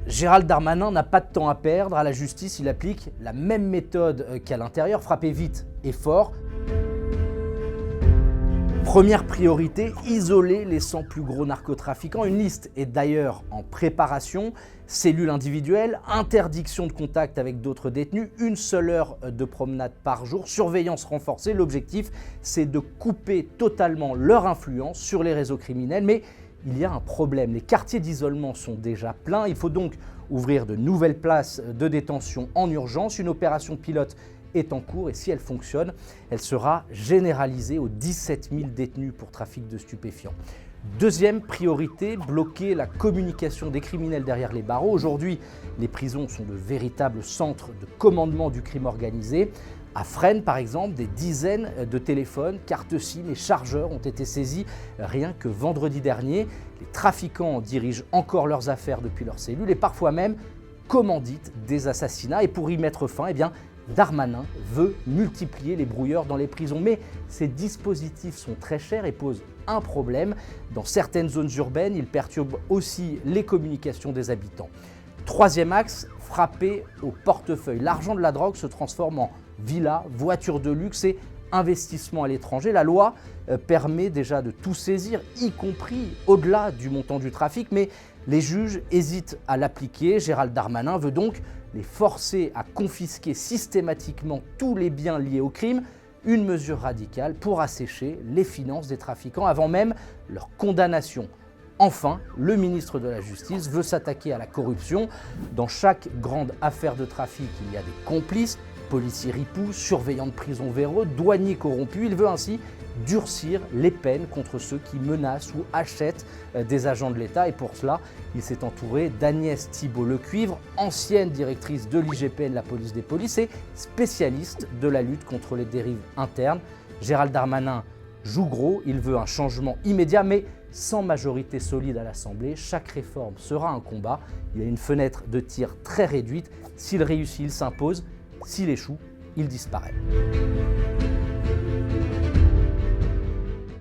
Gérald Darmanin n'a pas de temps à perdre. À la justice, il applique la même méthode qu'à l'intérieur, frapper vite et fort. Première priorité, isoler les 100 plus gros narcotrafiquants. Une liste est d'ailleurs en préparation. Cellules individuelles, interdiction de contact avec d'autres détenus, une seule heure de promenade par jour, surveillance renforcée. L'objectif, c'est de couper totalement leur influence sur les réseaux criminels. Mais il y a un problème, les quartiers d'isolement sont déjà pleins. Il faut donc ouvrir de nouvelles places de détention en urgence. Une opération pilote est en cours et si elle fonctionne, elle sera généralisée aux 17 000 détenus pour trafic de stupéfiants. Deuxième priorité, bloquer la communication des criminels derrière les barreaux. Aujourd'hui, les prisons sont de véritables centres de commandement du crime organisé. À Fresnes, par exemple, des dizaines de téléphones, cartes SIM et chargeurs ont été saisis rien que vendredi dernier. Les trafiquants dirigent encore leurs affaires depuis leurs cellules et parfois même commanditent des assassinats. Et pour y mettre fin, Darmanin veut multiplier les brouilleurs dans les prisons. Mais ces dispositifs sont très chers et posent un problème. Dans certaines zones urbaines, ils perturbent aussi les communications des habitants. Troisième axe, frapper au portefeuille. L'argent de la drogue se transforme en villas, voitures de luxe et investissements à l'étranger. La loi permet déjà de tout saisir, y compris au-delà du montant du trafic, mais les juges hésitent à l'appliquer. Gérald Darmanin veut donc les forcer à confisquer systématiquement tous les biens liés au crime, une mesure radicale pour assécher les finances des trafiquants avant même leur condamnation. Enfin, le ministre de la Justice veut s'attaquer à la corruption. Dans chaque grande affaire de trafic, il y a des complices, policiers ripoux, surveillants de prison véreux, douaniers corrompus. Il veut ainsi durcir les peines contre ceux qui menacent ou achètent des agents de l'État. Et pour cela, il s'est entouré d'Agnès Thibault-Lecuivre, ancienne directrice de l'IGPN, la police des polices, et spécialiste de la lutte contre les dérives internes. Gérald Darmanin joue gros, il veut un changement immédiat, mais sans majorité solide à l'Assemblée. Chaque réforme sera un combat. Il y a une fenêtre de tir très réduite. S'il réussit, il s'impose. S'il échoue, il disparaît.